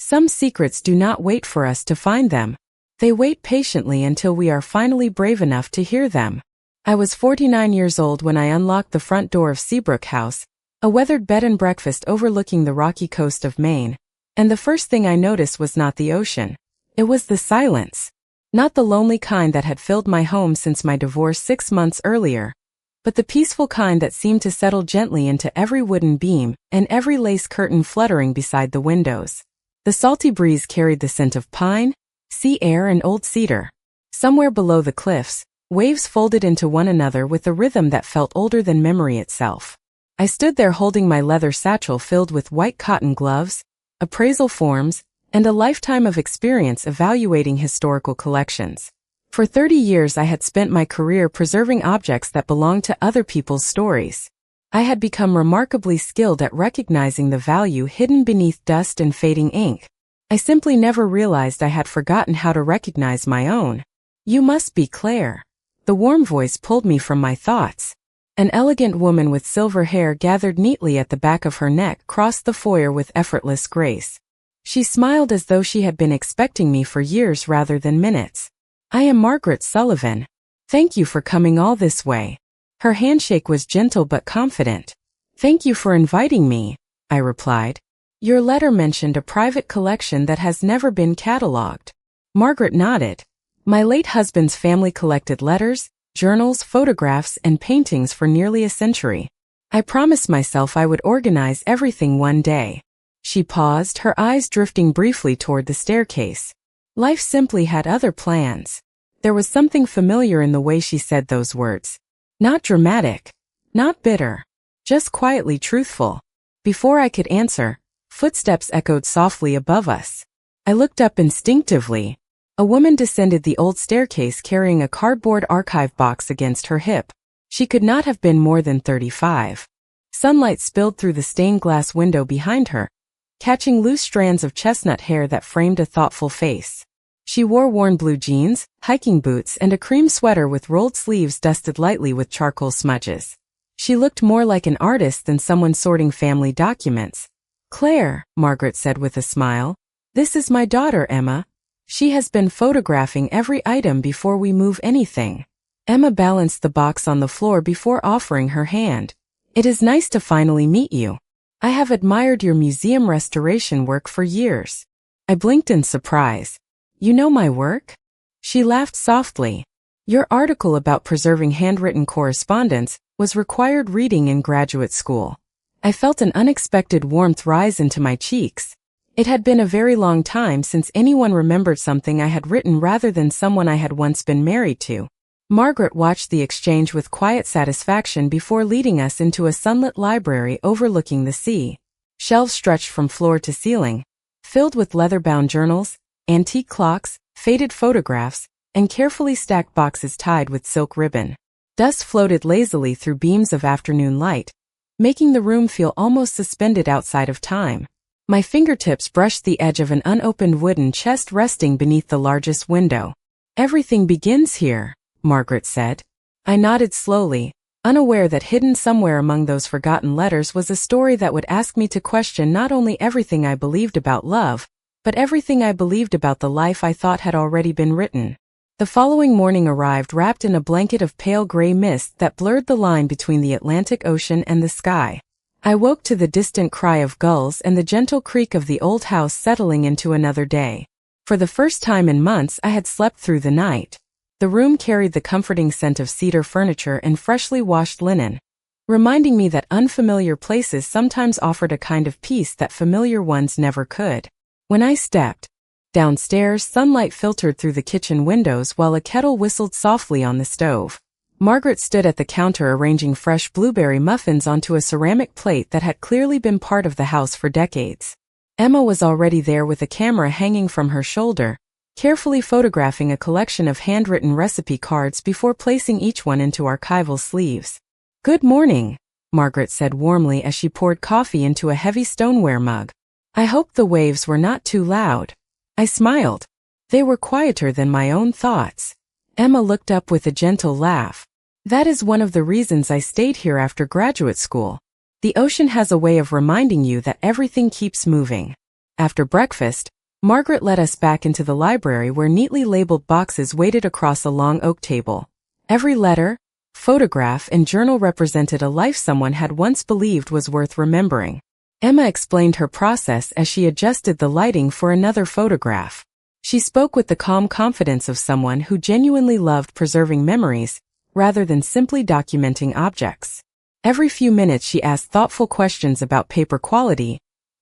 Some secrets do not wait for us to find them. They wait patiently until we are finally brave enough to hear them. I was 49 years old when I unlocked the front door of Seabrook House, a weathered bed and breakfast overlooking the rocky coast of Maine, and the first thing I noticed was not the ocean. It was the silence. Not the lonely kind that had filled my home since my divorce 6 months earlier, but the peaceful kind that seemed to settle gently into every wooden beam and every lace curtain fluttering beside the windows. The salty breeze carried the scent of pine, sea air, and old cedar. Somewhere below the cliffs, waves folded into one another with a rhythm that felt older than memory itself. I stood there holding my leather satchel filled with white cotton gloves, appraisal forms, and a lifetime of experience evaluating historical collections. For 30 years I had spent my career preserving objects that belonged to other people's stories. I had become remarkably skilled at recognizing the value hidden beneath dust and fading ink. I simply never realized I had forgotten how to recognize my own. "You must be Claire." The warm voice pulled me from my thoughts. An elegant woman with silver hair gathered neatly at the back of her neck crossed the foyer with effortless grace. She smiled as though she had been expecting me for years rather than minutes. "I am Margaret Sullivan. Thank you for coming all this way." Her handshake was gentle but confident. "Thank you for inviting me," I replied. "Your letter mentioned a private collection that has never been catalogued." Margaret nodded. "My late husband's family collected letters, journals, photographs, and paintings for nearly a century. I promised myself I would organize everything one day." She paused, her eyes drifting briefly toward the staircase. Life simply had other plans. There was something familiar in the way she said those words. Not dramatic, not bitter, just quietly truthful. Before I could answer, footsteps echoed softly above us. I looked up instinctively. A woman descended the old staircase carrying a cardboard archive box against her hip. She could not have been more than 35. Sunlight spilled through the stained glass window behind her, catching loose strands of chestnut hair that framed a thoughtful face. She wore worn blue jeans, hiking boots, and a cream sweater with rolled sleeves dusted lightly with charcoal smudges. She looked more like an artist than someone sorting family documents. "Claire," Margaret said with a smile, "this is my daughter Emma. She has been photographing every item before we move anything." Emma balanced the box on the floor before offering her hand. "It is nice to finally meet you. I have admired your museum restoration work for years." I blinked in surprise. "You know my work?" She laughed softly. "Your article about preserving handwritten correspondence was required reading in graduate school." I felt an unexpected warmth rise into my cheeks. It had been a very long time since anyone remembered something I had written rather than someone I had once been married to. Margaret watched the exchange with quiet satisfaction before leading us into a sunlit library overlooking the sea. Shelves stretched from floor to ceiling, filled with leather-bound journals, antique clocks, faded photographs, and carefully stacked boxes tied with silk ribbon. Dust floated lazily through beams of afternoon light, making the room feel almost suspended outside of time. My fingertips brushed the edge of an unopened wooden chest resting beneath the largest window. "Everything begins here," Margaret said. I nodded slowly, unaware that hidden somewhere among those forgotten letters was a story that would ask me to question not only everything I believed about love, but everything I believed about the life I thought had already been written. The following morning arrived wrapped in a blanket of pale gray mist that blurred the line between the Atlantic Ocean and the sky. I woke to the distant cry of gulls and the gentle creak of the old house settling into another day. For the first time in months I had slept through the night. The room carried the comforting scent of cedar furniture and freshly washed linen, reminding me that unfamiliar places sometimes offered a kind of peace that familiar ones never could. When I stepped downstairs, sunlight filtered through the kitchen windows while a kettle whistled softly on the stove. Margaret stood at the counter arranging fresh blueberry muffins onto a ceramic plate that had clearly been part of the house for decades. Emma was already there with a camera hanging from her shoulder, carefully photographing a collection of handwritten recipe cards before placing each one into archival sleeves. "Good morning," Margaret said warmly as she poured coffee into a heavy stoneware mug. "I hoped the waves were not too loud." I smiled. They were quieter than my own thoughts. Emma looked up with a gentle laugh. "That is one of the reasons I stayed here after graduate school. The ocean has a way of reminding you that everything keeps moving." After breakfast, Margaret led us back into the library where neatly labeled boxes waited across a long oak table. Every letter, photograph, and journal represented a life someone had once believed was worth remembering. Emma explained her process as she adjusted the lighting for another photograph. She spoke with the calm confidence of someone who genuinely loved preserving memories, rather than simply documenting objects. Every few minutes she asked thoughtful questions about paper quality,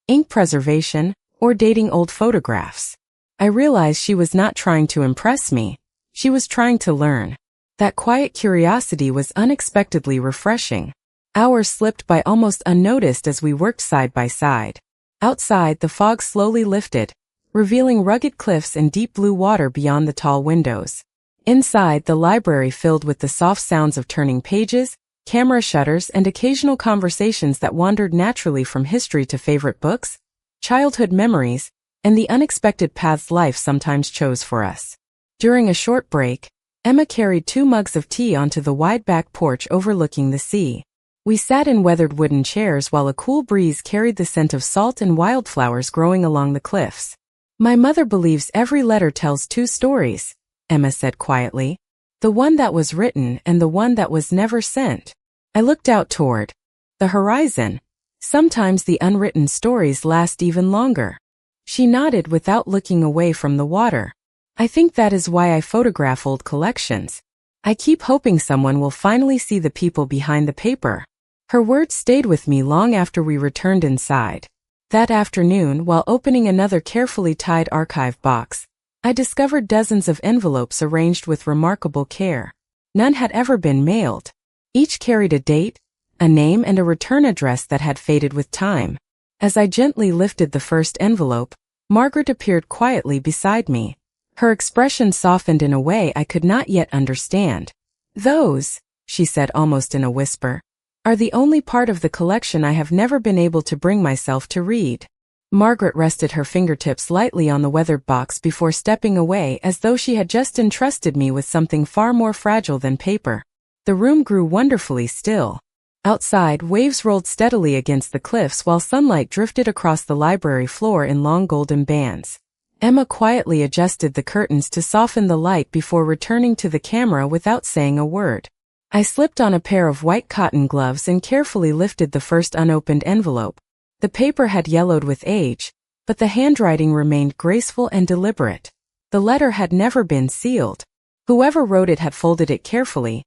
ink preservation, or dating old photographs. I realized she was not trying to impress me, she was trying to learn. That quiet curiosity was unexpectedly refreshing. Hours slipped by almost unnoticed as we worked side by side. Outside, the fog slowly lifted, revealing rugged cliffs and deep blue water beyond the tall windows. Inside, the library filled with the soft sounds of turning pages, camera shutters, and occasional conversations that wandered naturally from history to favorite books, childhood memories, and the unexpected paths life sometimes chose for us. During a short break, Emma carried 2 mugs of tea onto the wide back porch overlooking the sea. We sat in weathered wooden chairs while a cool breeze carried the scent of salt and wildflowers growing along the cliffs. "My mother believes every letter tells 2 stories," Emma said quietly. "The one that was written and the one that was never sent." I looked out toward the horizon. "Sometimes the unwritten stories last even longer." She nodded without looking away from the water. "I think that is why I photograph old collections. I keep hoping someone will finally see the people behind the paper." Her words stayed with me long after we returned inside. That afternoon, while opening another carefully tied archive box, I discovered dozens of envelopes arranged with remarkable care. None had ever been mailed. Each carried a date, a name, and a return address that had faded with time. As I gently lifted the first envelope, Margaret appeared quietly beside me. Her expression softened in a way I could not yet understand. "Those," she said almost in a whisper, "are the only part of the collection I have never been able to bring myself to read." Margaret rested her fingertips lightly on the weathered box before stepping away as though she had just entrusted me with something far more fragile than paper. The room grew wonderfully still. Outside, waves rolled steadily against the cliffs while sunlight drifted across the library floor in long golden bands. Emma quietly adjusted the curtains to soften the light before returning to the camera without saying a word. I slipped on a pair of white cotton gloves and carefully lifted the first unopened envelope. The paper had yellowed with age, but the handwriting remained graceful and deliberate. The letter had never been sealed. Whoever wrote it had folded it carefully,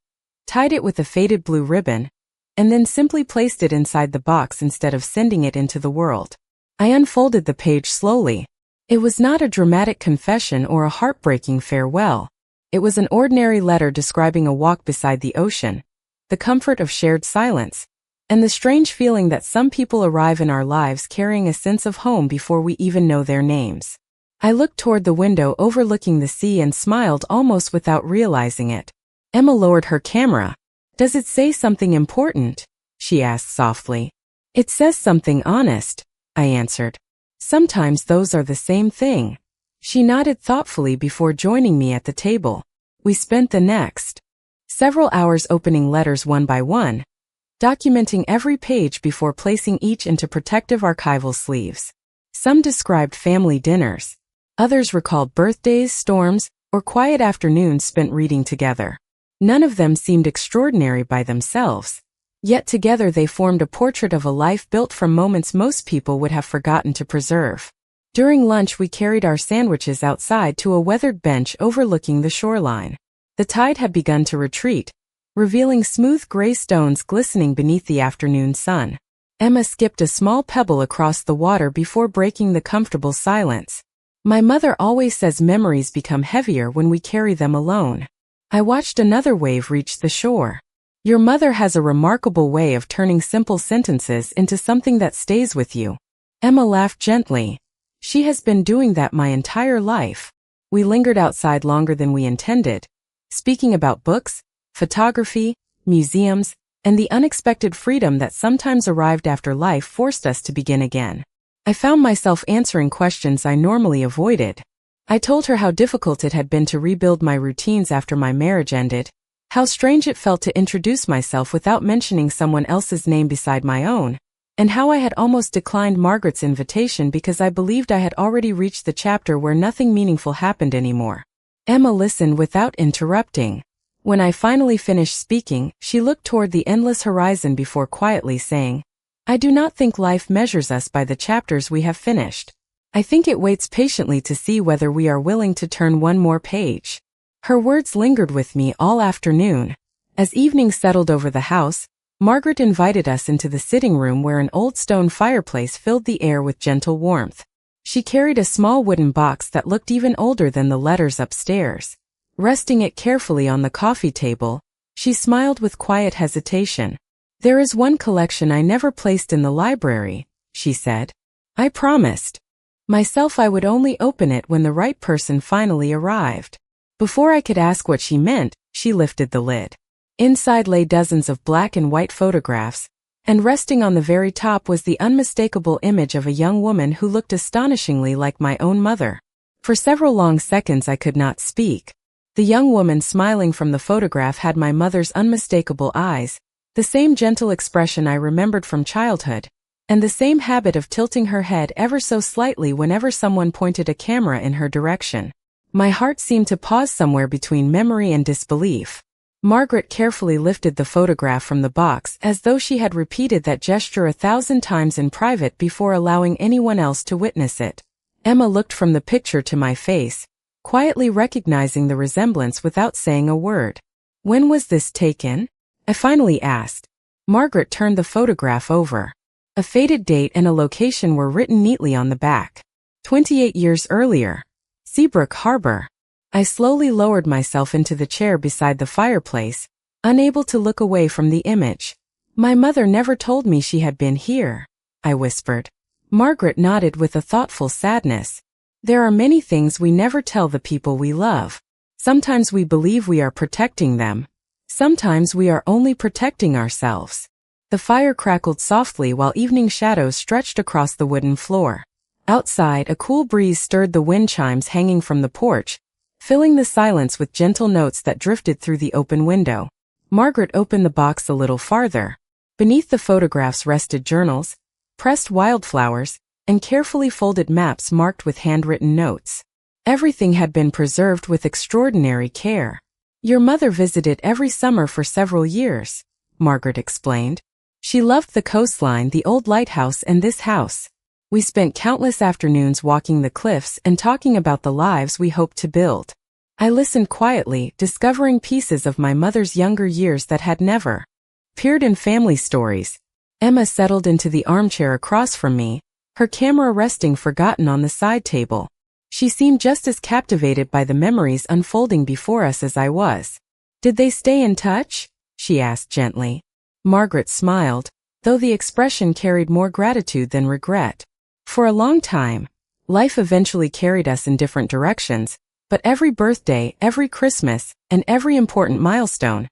tied it with a faded blue ribbon, and then simply placed it inside the box instead of sending it into the world. I unfolded the page slowly. It was not a dramatic confession or a heartbreaking farewell. It was an ordinary letter describing a walk beside the ocean, the comfort of shared silence, and the strange feeling that some people arrive in our lives carrying a sense of home before we even know their names. I looked toward the window overlooking the sea and smiled almost without realizing it. Emma lowered her camera. "Does it say something important?" she asked softly. "It says something honest," I answered. "Sometimes those are the same thing." She nodded thoughtfully before joining me at the table. We spent the next several hours opening letters one by one, documenting every page before placing each into protective archival sleeves. Some described family dinners. Others recalled birthdays, storms, or quiet afternoons spent reading together. None of them seemed extraordinary by themselves, yet together they formed a portrait of a life built from moments most people would have forgotten to preserve. During lunch we carried our sandwiches outside to a weathered bench overlooking the shoreline. The tide had begun to retreat, revealing smooth gray stones glistening beneath the afternoon sun. Emma skipped a small pebble across the water before breaking the comfortable silence. "My mother always says memories become heavier when we carry them alone." I watched another wave reach the shore. "Your mother has a remarkable way of turning simple sentences into something that stays with you." Emma laughed gently. "She has been doing that my entire life." We lingered outside longer than we intended, speaking about books, photography, museums, and the unexpected freedom that sometimes arrived after life forced us to begin again. I found myself answering questions I normally avoided. I told her how difficult it had been to rebuild my routines after my marriage ended, how strange it felt to introduce myself without mentioning someone else's name beside my own, and how I had almost declined Margaret's invitation because I believed I had already reached the chapter where nothing meaningful happened anymore. Emma listened without interrupting. When I finally finished speaking, she looked toward the endless horizon before quietly saying, "I do not think life measures us by the chapters we have finished. I think it waits patiently to see whether we are willing to turn one more page." Her words lingered with me all afternoon. As evening settled over the house, Margaret invited us into the sitting room where an old stone fireplace filled the air with gentle warmth. She carried a small wooden box that looked even older than the letters upstairs. Resting it carefully on the coffee table, she smiled with quiet hesitation. "There is one collection I never placed in the library," she said. "I promised myself I would only open it when the right person finally arrived." Before I could ask what she meant, she lifted the lid. Inside lay dozens of black and white photographs, and resting on the very top was the unmistakable image of a young woman who looked astonishingly like my own mother. For several long seconds I could not speak. The young woman smiling from the photograph had my mother's unmistakable eyes, the same gentle expression I remembered from childhood, and the same habit of tilting her head ever so slightly whenever someone pointed a camera in her direction. My heart seemed to pause somewhere between memory and disbelief. Margaret carefully lifted the photograph from the box as though she had repeated that gesture 1,000 times in private before allowing anyone else to witness it. Emma looked from the picture to my face, quietly recognizing the resemblance without saying a word. "When was this taken?" I finally asked. Margaret turned the photograph over. A faded date and a location were written neatly on the back. 28 years earlier. Seabrook Harbor. I slowly lowered myself into the chair beside the fireplace, unable to look away from the image. "My mother never told me she had been here," I whispered. Margaret nodded with a thoughtful sadness. "There are many things we never tell the people we love. Sometimes we believe we are protecting them. Sometimes we are only protecting ourselves." The fire crackled softly while evening shadows stretched across the wooden floor. Outside, a cool breeze stirred the wind chimes hanging from the porch, filling the silence with gentle notes that drifted through the open window. Margaret opened the box a little farther. Beneath the photographs rested journals, pressed wildflowers, and carefully folded maps marked with handwritten notes. Everything had been preserved with extraordinary care. "Your mother visited every summer for several years," Margaret explained. "She loved the coastline, the old lighthouse, and this house. We spent countless afternoons walking the cliffs and talking about the lives we hoped to build." I listened quietly, discovering pieces of my mother's younger years that had never appeared in family stories. Emma settled into the armchair across from me, her camera resting forgotten on the side table. She seemed just as captivated by the memories unfolding before us as I was. "Did they stay in touch?" she asked gently. Margaret smiled, though the expression carried more gratitude than regret. "For a long time. Life eventually carried us in different directions, but every birthday, every Christmas, and every important milestone,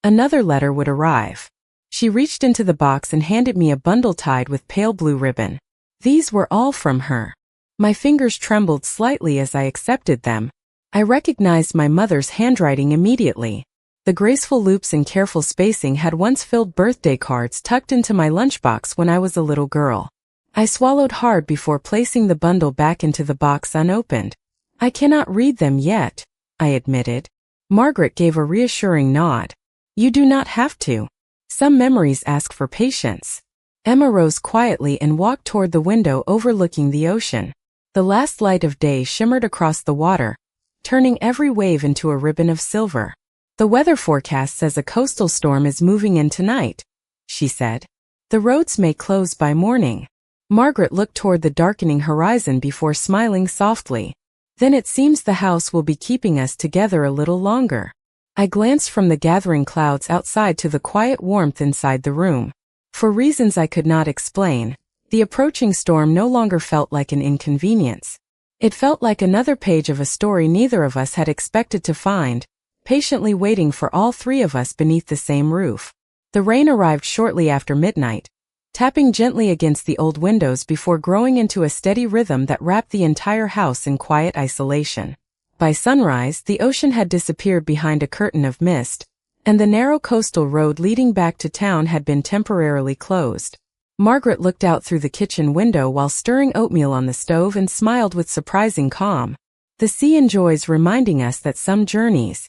another letter would arrive." She reached into the box and handed me a bundle tied with pale blue ribbon. These were all from her. My fingers trembled slightly as I accepted them. I recognized my mother's handwriting immediately. The graceful loops and careful spacing had once filled birthday cards tucked into my lunchbox when I was a little girl. I swallowed hard before placing the bundle back into the box unopened. "I cannot read them yet," I admitted. Margaret gave a reassuring nod. "You do not have to. Some memories ask for patience." Emma rose quietly and walked toward the window overlooking the ocean. The last light of day shimmered across the water, turning every wave into a ribbon of silver. "The weather forecast says a coastal storm is moving in tonight," she said. "The roads may close by morning." Margaret looked toward the darkening horizon before smiling softly. "Then it seems the house will be keeping us together a little longer." I glanced from the gathering clouds outside to the quiet warmth inside the room. For reasons I could not explain, the approaching storm no longer felt like an inconvenience. It felt like another page of a story neither of us had expected to find, patiently waiting for all three of us beneath the same roof. The rain arrived shortly after midnight, tapping gently against the old windows before growing into a steady rhythm that wrapped the entire house in quiet isolation. By sunrise, the ocean had disappeared behind a curtain of mist, and the narrow coastal road leading back to town had been temporarily closed. Margaret looked out through the kitchen window while stirring oatmeal on the stove and smiled with surprising calm. The sea enjoys reminding us that some journeys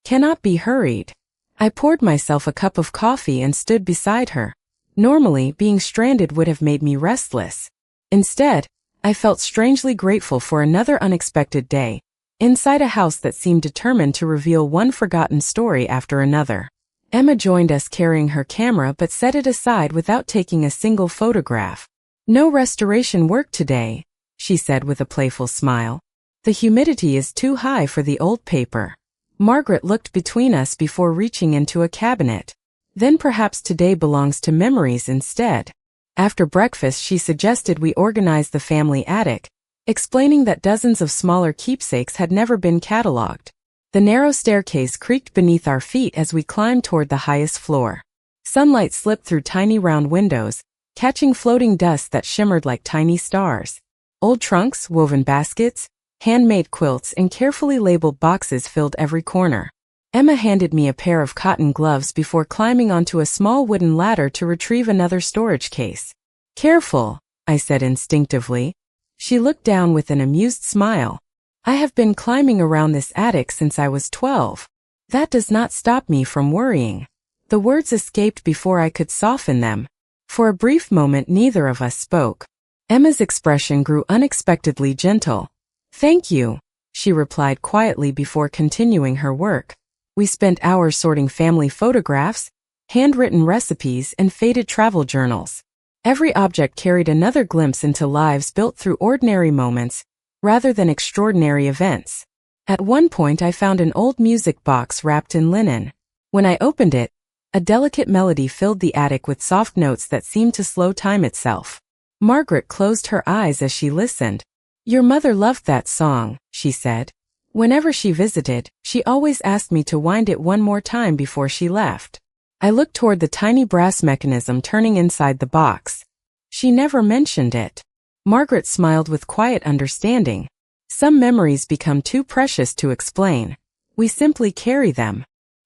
cannot be hurried. I poured myself a cup of coffee and stood beside her. Normally, being stranded would have made me restless. Instead, I felt strangely grateful for another unexpected day, inside a house that seemed determined to reveal one forgotten story after another. Emma joined us carrying her camera but set it aside without taking a single photograph. "No restoration work today," she said with a playful smile. "The humidity is too high for the old paper." Margaret looked between us before reaching into a cabinet. "Then perhaps today belongs to memories instead." After breakfast, she suggested we organize the family attic, explaining that dozens of smaller keepsakes had never been catalogued. The narrow staircase creaked beneath our feet as we climbed toward the highest floor. Sunlight slipped through tiny round windows, catching floating dust that shimmered like tiny stars. Old trunks, woven baskets, handmade quilts, and carefully labeled boxes filled every corner. Emma handed me a pair of cotton gloves before climbing onto a small wooden ladder to retrieve another storage case. "Careful," I said instinctively. She looked down with an amused smile. "I have been climbing around this attic since I was 12. That does not stop me from worrying." The words escaped before I could soften them. For a brief moment, neither of us spoke. Emma's expression grew unexpectedly gentle. "Thank you," she replied quietly before continuing her work. We spent hours sorting family photographs, handwritten recipes, and faded travel journals. Every object carried another glimpse into lives built through ordinary moments, rather than extraordinary events. At one point, I found an old music box wrapped in linen. When I opened it, a delicate melody filled the attic with soft notes that seemed to slow time itself. Margaret closed her eyes as she listened. "Your mother loved that song," she said. "Whenever she visited, she always asked me to wind it one more time before she left." I looked toward the tiny brass mechanism turning inside the box. "She never mentioned it." Margaret smiled with quiet understanding. "Some memories become too precious to explain. We simply carry them."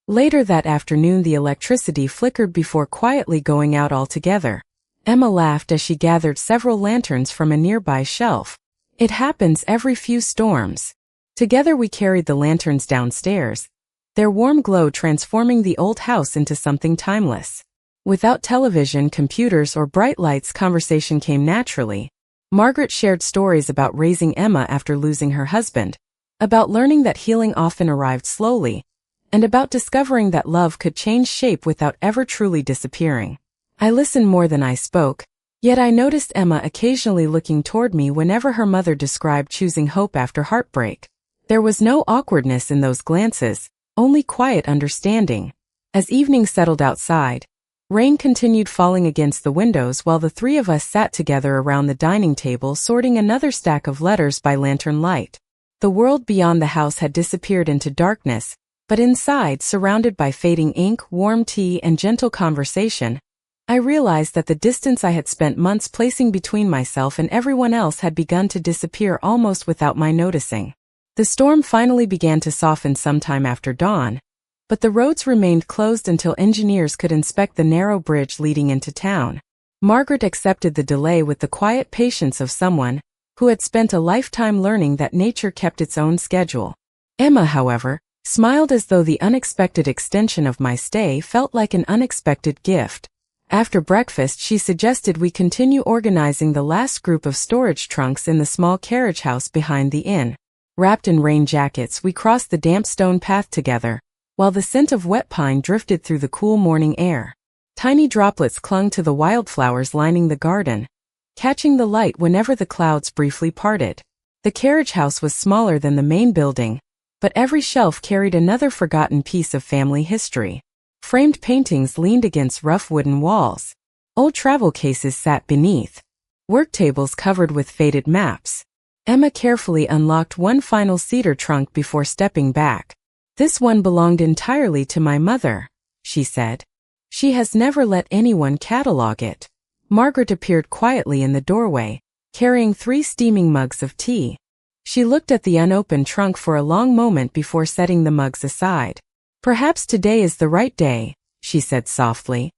Later that afternoon, the electricity flickered before quietly going out altogether. Emma laughed as she gathered several lanterns from a nearby shelf. "It happens every few storms." Together we carried the lanterns downstairs, their warm glow transforming the old house into something timeless. Without television, computers, or bright lights, conversation came naturally. Margaret shared stories about raising Emma after losing her husband, about learning that healing often arrived slowly, and about discovering that love could change shape without ever truly disappearing. I listened more than I spoke, yet I noticed Emma occasionally looking toward me whenever her mother described choosing hope after heartbreak. There was no awkwardness in those glances, only quiet understanding. As evening settled outside, rain continued falling against the windows while the three of us sat together around the dining table sorting another stack of letters by lantern light. The world beyond the house had disappeared into darkness, but inside, surrounded by fading ink, warm tea, and gentle conversation, I realized that the distance I had spent months placing between myself and everyone else had begun to disappear almost without my noticing. The storm finally began to soften sometime after dawn, but the roads remained closed until engineers could inspect the narrow bridge leading into town. Margaret accepted the delay with the quiet patience of someone who had spent a lifetime learning that nature kept its own schedule. Emma, however, smiled as though the unexpected extension of my stay felt like an unexpected gift. After breakfast, she suggested we continue organizing the last group of storage trunks in the small carriage house behind the inn. Wrapped in rain jackets, we crossed the damp stone path together, while the scent of wet pine drifted through the cool morning air. Tiny droplets clung to the wildflowers lining the garden, catching the light whenever the clouds briefly parted. The carriage house was smaller than the main building, but every shelf carried another forgotten piece of family history. Framed paintings leaned against rough wooden walls. Old travel cases sat beneath. Work tables covered with faded maps. Emma carefully unlocked one final cedar trunk before stepping back. "This one belonged entirely to my mother," she said. "She has never let anyone catalog it." Margaret appeared quietly in the doorway, carrying 3 steaming mugs of tea. She looked at the unopened trunk for a long moment before setting the mugs aside. "Perhaps today is the right day," she said softly.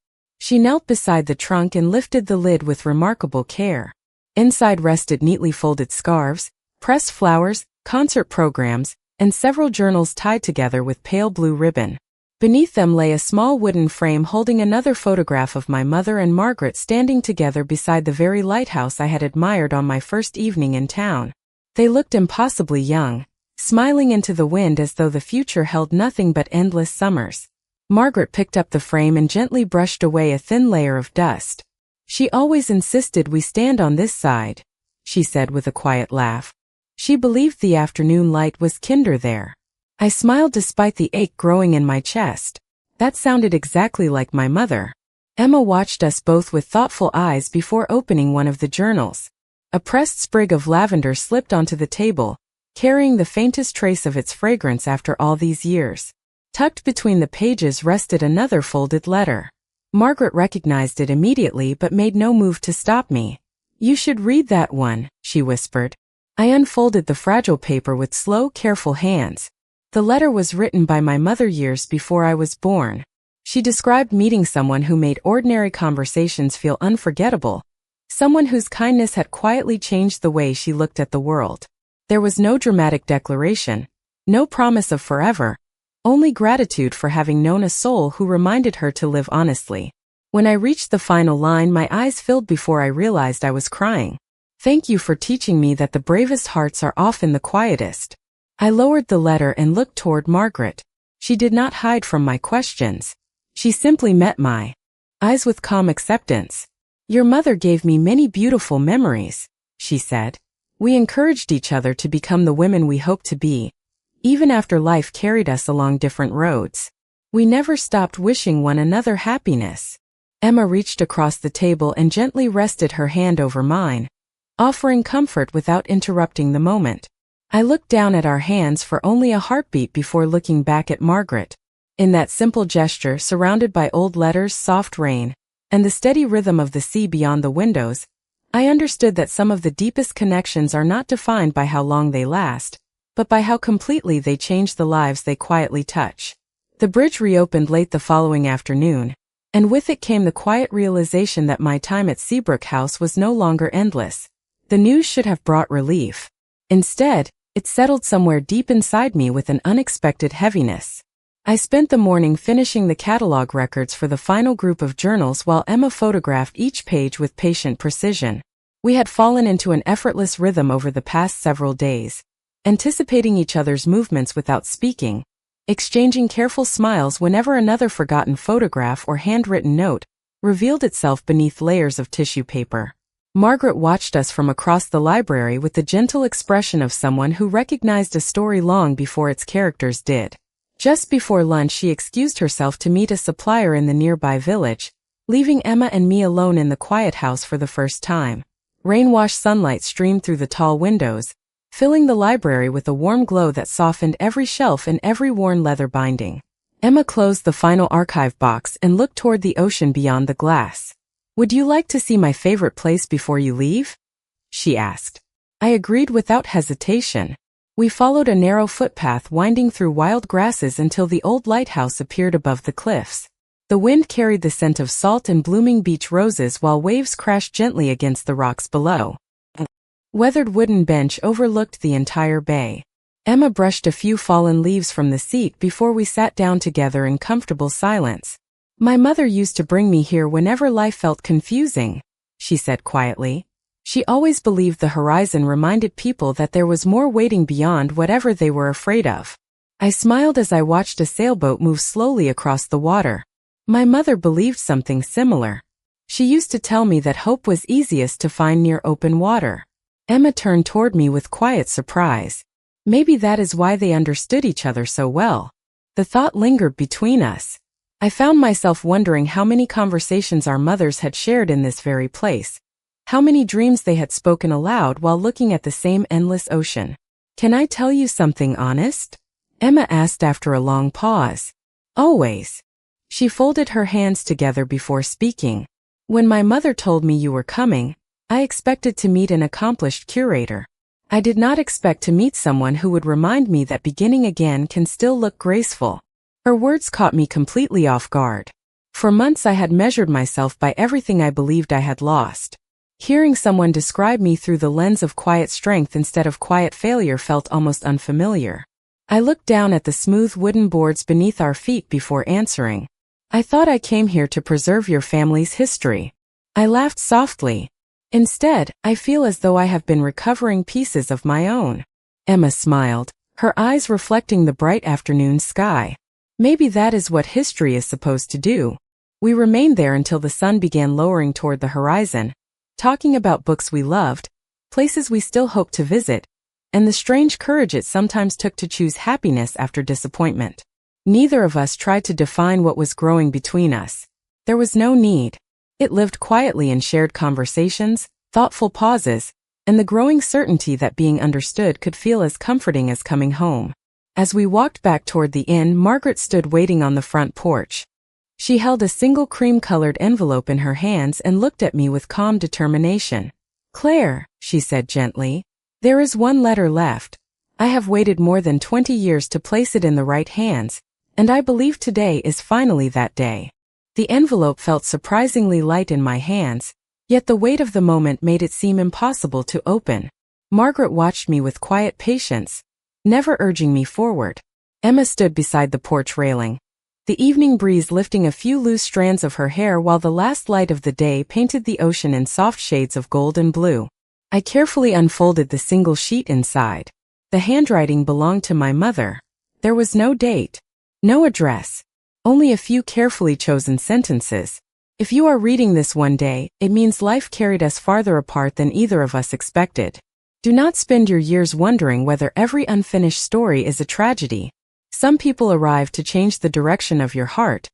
She knelt beside the trunk and lifted the lid with remarkable care. Inside rested neatly folded scarves, pressed flowers, concert programs, and several journals tied together with pale blue ribbon. Beneath them lay a small wooden frame holding another photograph of my mother and Margaret standing together beside the very lighthouse I had admired on my first evening in town. They looked impossibly young, smiling into the wind as though the future held nothing but endless summers. Margaret picked up the frame and gently brushed away a thin layer of dust. "She always insisted we stand on this side," she said with a quiet laugh. "She believed the afternoon light was kinder there." I smiled despite the ache growing in my chest. That sounded exactly like my mother. Emma watched us both with thoughtful eyes before opening one of the journals. A pressed sprig of lavender slipped onto the table, carrying the faintest trace of its fragrance after all these years. Tucked between the pages rested another folded letter. Margaret recognized it immediately but made no move to stop me. "You should read that one," she whispered. I unfolded the fragile paper with slow, careful hands. The letter was written by my mother years before I was born. She described meeting someone who made ordinary conversations feel unforgettable, someone whose kindness had quietly changed the way she looked at the world. There was no dramatic declaration, no promise of forever, only gratitude for having known a soul who reminded her to live honestly. When I reached the final line, my eyes filled before I realized I was crying. "Thank you for teaching me that the bravest hearts are often the quietest." I lowered the letter and looked toward Margaret. She did not hide from my questions. She simply met my eyes with calm acceptance. "Your mother gave me many beautiful memories," she said. "We encouraged each other to become the women we hoped to be, even after life carried us along different roads. We never stopped wishing one another happiness." Emma reached across the table and gently rested her hand over mine, offering comfort without interrupting the moment. I looked down at our hands for only a heartbeat before looking back at Margaret. In that simple gesture, surrounded by old letters, soft rain, and the steady rhythm of the sea beyond the windows, I understood that some of the deepest connections are not defined by how long they last, but by how completely they change the lives they quietly touch. The bridge reopened late the following afternoon, and with it came the quiet realization that my time at Seabrook House was no longer endless. The news should have brought relief. Instead, it settled somewhere deep inside me with an unexpected heaviness. I spent the morning finishing the catalog records for the final group of journals while Emma photographed each page with patient precision. We had fallen into an effortless rhythm over the past several days, anticipating each other's movements without speaking, exchanging careful smiles whenever another forgotten photograph or handwritten note revealed itself beneath layers of tissue paper. Margaret watched us from across the library with the gentle expression of someone who recognized a story long before its characters did. Just before lunch, she excused herself to meet a supplier in the nearby village, leaving Emma and me alone in the quiet house for the first time. Rain-washed sunlight streamed through the tall windows, filling the library with a warm glow that softened every shelf and every worn leather binding. Emma closed the final archive box and looked toward the ocean beyond the glass. "Would you like to see my favorite place before you leave?" she asked. I agreed without hesitation. We followed a narrow footpath winding through wild grasses until the old lighthouse appeared above the cliffs. The wind carried the scent of salt and blooming beach roses while waves crashed gently against the rocks below. A weathered wooden bench overlooked the entire bay. Emma brushed a few fallen leaves from the seat before we sat down together in comfortable silence. "My mother used to bring me here whenever life felt confusing," she said quietly. "She always believed the horizon reminded people that there was more waiting beyond whatever they were afraid of." I smiled as I watched a sailboat move slowly across the water. My mother believed something similar. She used to tell me that hope was easiest to find near open water. Emma turned toward me with quiet surprise. Maybe that is why they understood each other so well. The thought lingered between us. I found myself wondering how many conversations our mothers had shared in this very place, how many dreams they had spoken aloud while looking at the same endless ocean. "Can I tell you something honest?" Emma asked after a long pause. "Always." She folded her hands together before speaking. "When my mother told me you were coming, I expected to meet an accomplished curator. I did not expect to meet someone who would remind me that beginning again can still look graceful." Her words caught me completely off guard. For months I had measured myself by everything I believed I had lost. Hearing someone describe me through the lens of quiet strength instead of quiet failure felt almost unfamiliar. I looked down at the smooth wooden boards beneath our feet before answering. I thought I came here to preserve your family's history. I laughed softly. Instead, I feel as though I have been recovering pieces of my own. Emma smiled, her eyes reflecting the bright afternoon sky. Maybe that is what history is supposed to do. We remained there until the sun began lowering toward the horizon, talking about books we loved, places we still hoped to visit, and the strange courage it sometimes took to choose happiness after disappointment. Neither of us tried to define what was growing between us. There was no need. It lived quietly in shared conversations, thoughtful pauses, and the growing certainty that being understood could feel as comforting as coming home. As we walked back toward the inn, Margaret stood waiting on the front porch. She held a single cream-colored envelope in her hands and looked at me with calm determination. "Claire," she said gently, "there is one letter left. I have waited more than 20 years to place it in the right hands, and I believe today is finally that day." The envelope felt surprisingly light in my hands, yet the weight of the moment made it seem impossible to open. Margaret watched me with quiet patience, never urging me forward. Emma stood beside the porch railing, the evening breeze lifting a few loose strands of her hair while the last light of the day painted the ocean in soft shades of gold and blue. I carefully unfolded the single sheet inside. The handwriting belonged to my mother. There was no date, no address, only a few carefully chosen sentences. "If you are reading this one day, it means life carried us farther apart than either of us expected. Do not spend your years wondering whether every unfinished story is a tragedy. Some people arrive to change the direction of your heart,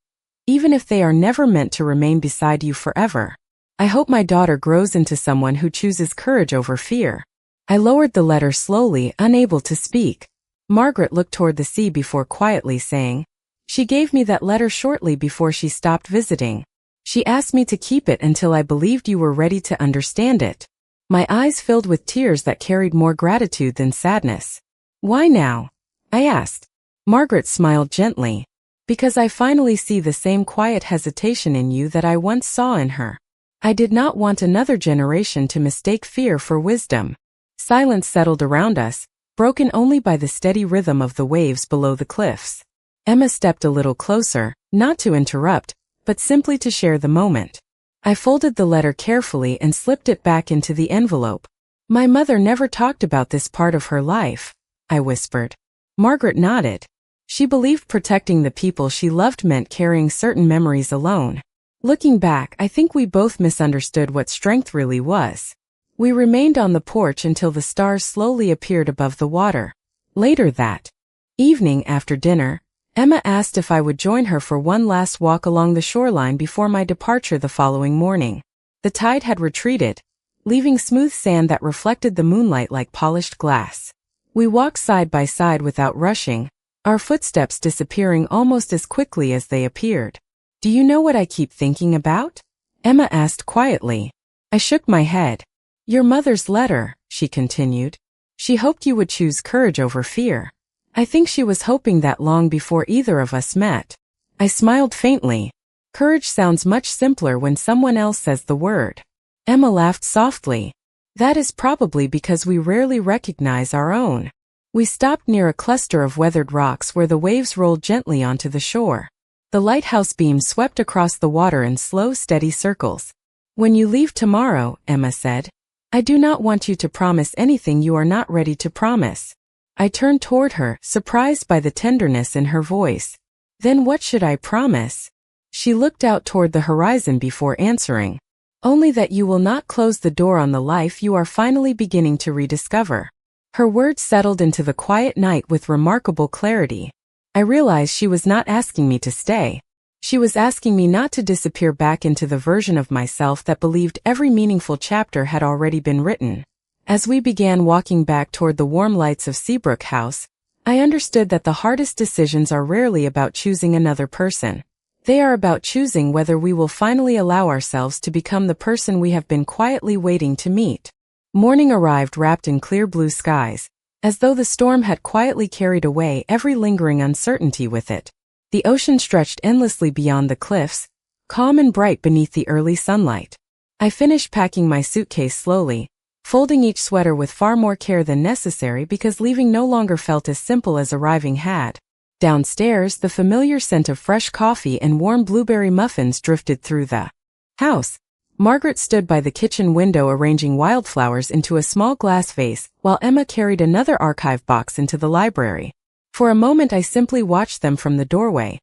even if they are never meant to remain beside you forever. I hope my daughter grows into someone who chooses courage over fear." I lowered the letter slowly, unable to speak. Margaret looked toward the sea before quietly saying, "She gave me that letter shortly before she stopped visiting. She asked me to keep it until I believed you were ready to understand it." My eyes filled with tears that carried more gratitude than sadness. "Why now?" I asked. Margaret smiled gently. "Because I finally see the same quiet hesitation in you that I once saw in her. I did not want another generation to mistake fear for wisdom." Silence settled around us, broken only by the steady rhythm of the waves below the cliffs. Emma stepped a little closer, not to interrupt, but simply to share the moment. I folded the letter carefully and slipped it back into the envelope. "My mother never talked about this part of her life," I whispered. Margaret nodded. She believed protecting the people she loved meant carrying certain memories alone. Looking back, I think we both misunderstood what strength really was. We remained on the porch until the stars slowly appeared above the water. Later that evening, after dinner, Emma asked if I would join her for one last walk along the shoreline before my departure the following morning. The tide had retreated, leaving smooth sand that reflected the moonlight like polished glass. We walked side by side without rushing, our footsteps disappearing almost as quickly as they appeared. "Do you know what I keep thinking about?" Emma asked quietly. I shook my head. "Your mother's letter," she continued. "She hoped you would choose courage over fear. I think she was hoping that long before either of us met." I smiled faintly. Courage sounds much simpler when someone else says the word. Emma laughed softly. "That is probably because we rarely recognize our own." We stopped near a cluster of weathered rocks where the waves rolled gently onto the shore. The lighthouse beam swept across the water in slow, steady circles. "When you leave tomorrow," Emma said, "I do not want you to promise anything you are not ready to promise." I turned toward her, surprised by the tenderness in her voice. "Then what should I promise?" She looked out toward the horizon before answering. "Only that you will not close the door on the life you are finally beginning to rediscover." Her words settled into the quiet night with remarkable clarity. I realized she was not asking me to stay. She was asking me not to disappear back into the version of myself that believed every meaningful chapter had already been written. As we began walking back toward the warm lights of Seabrook House, I understood that the hardest decisions are rarely about choosing another person. They are about choosing whether we will finally allow ourselves to become the person we have been quietly waiting to meet. Morning arrived wrapped in clear blue skies, as though the storm had quietly carried away every lingering uncertainty with it. The ocean stretched endlessly beyond the cliffs, calm and bright beneath the early sunlight. I finished packing my suitcase slowly, folding each sweater with far more care than necessary because leaving no longer felt as simple as arriving had. Downstairs, the familiar scent of fresh coffee and warm blueberry muffins drifted through the house. Margaret stood by the kitchen window arranging wildflowers into a small glass vase, while Emma carried another archive box into the library. For a moment I simply watched them from the doorway,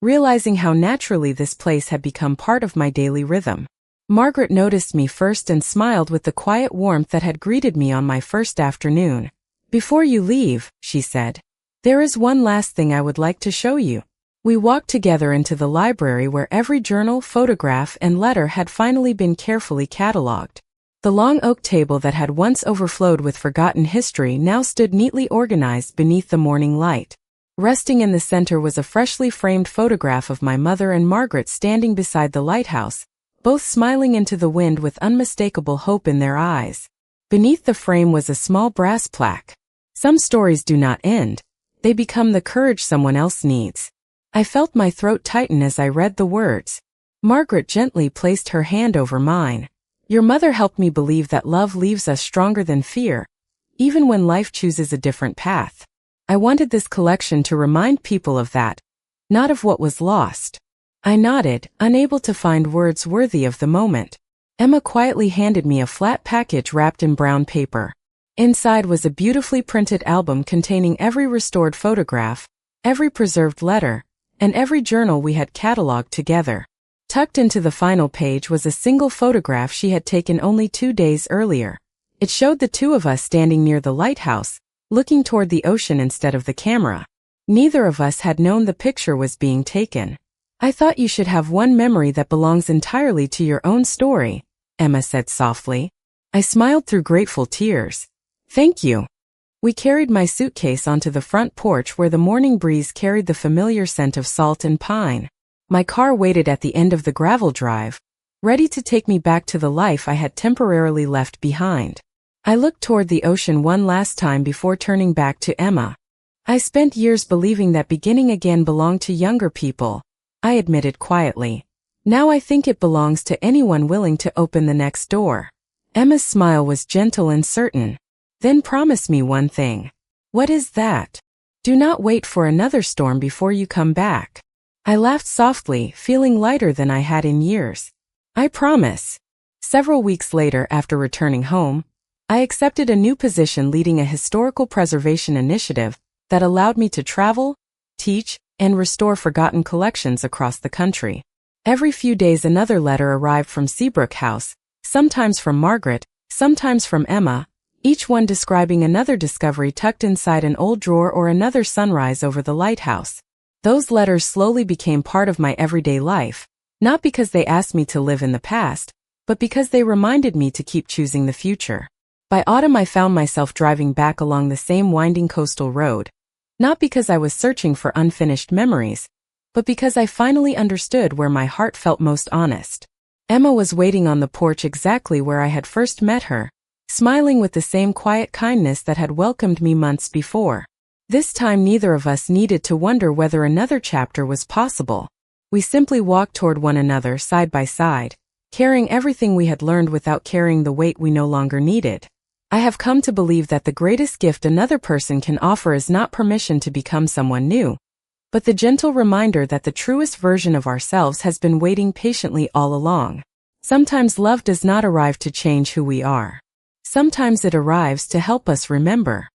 realizing how naturally this place had become part of my daily rhythm. Margaret noticed me first and smiled with the quiet warmth that had greeted me on my first afternoon. "Before you leave," she said, "there is one last thing I would like to show you." We walked together into the library where every journal, photograph, and letter had finally been carefully catalogued. The long oak table that had once overflowed with forgotten history now stood neatly organized beneath the morning light. Resting in the center was a freshly framed photograph of my mother and Margaret standing beside the lighthouse, both smiling into the wind with unmistakable hope in their eyes. Beneath the frame was a small brass plaque. "Some stories do not end. They become the courage someone else needs." I felt my throat tighten as I read the words. Margaret gently placed her hand over mine. "Your mother helped me believe that love leaves us stronger than fear, even when life chooses a different path." I wanted this collection to remind people of that, not of what was lost. I nodded, unable to find words worthy of the moment. Emma quietly handed me a flat package wrapped in brown paper. Inside was a beautifully printed album containing every restored photograph, every preserved letter, and every journal we had catalogued together. Tucked into the final page was a single photograph she had taken only 2 days earlier. It showed the two of us standing near the lighthouse, looking toward the ocean instead of the camera. Neither of us had known the picture was being taken. "I thought you should have one memory that belongs entirely to your own story," Emma said softly. I smiled through grateful tears. "Thank you." We carried my suitcase onto the front porch where the morning breeze carried the familiar scent of salt and pine. My car waited at the end of the gravel drive, ready to take me back to the life I had temporarily left behind. I looked toward the ocean one last time before turning back to Emma. "I spent years believing that beginning again belonged to younger people," I admitted quietly. "Now I think it belongs to anyone willing to open the next door." Emma's smile was gentle and certain. "Then promise me one thing." "What is that?" "Do not wait for another storm before you come back." I laughed softly, feeling lighter than I had in years. "I promise." Several weeks later, after returning home, I accepted a new position leading a historical preservation initiative that allowed me to travel, teach, and restore forgotten collections across the country. Every few days another letter arrived from Seabrook House, sometimes from Margaret, sometimes from Emma, each one describing another discovery tucked inside an old drawer or another sunrise over the lighthouse. Those letters slowly became part of my everyday life, not because they asked me to live in the past, but because they reminded me to keep choosing the future. By autumn I found myself driving back along the same winding coastal road, not because I was searching for unfinished memories, but because I finally understood where my heart felt most honest. Emma was waiting on the porch exactly where I had first met her, smiling with the same quiet kindness that had welcomed me months before. This time neither of us needed to wonder whether another chapter was possible. We simply walked toward one another side by side, carrying everything we had learned without carrying the weight we no longer needed. I have come to believe that the greatest gift another person can offer is not permission to become someone new, but the gentle reminder that the truest version of ourselves has been waiting patiently all along. Sometimes love does not arrive to change who we are. Sometimes it arrives to help us remember.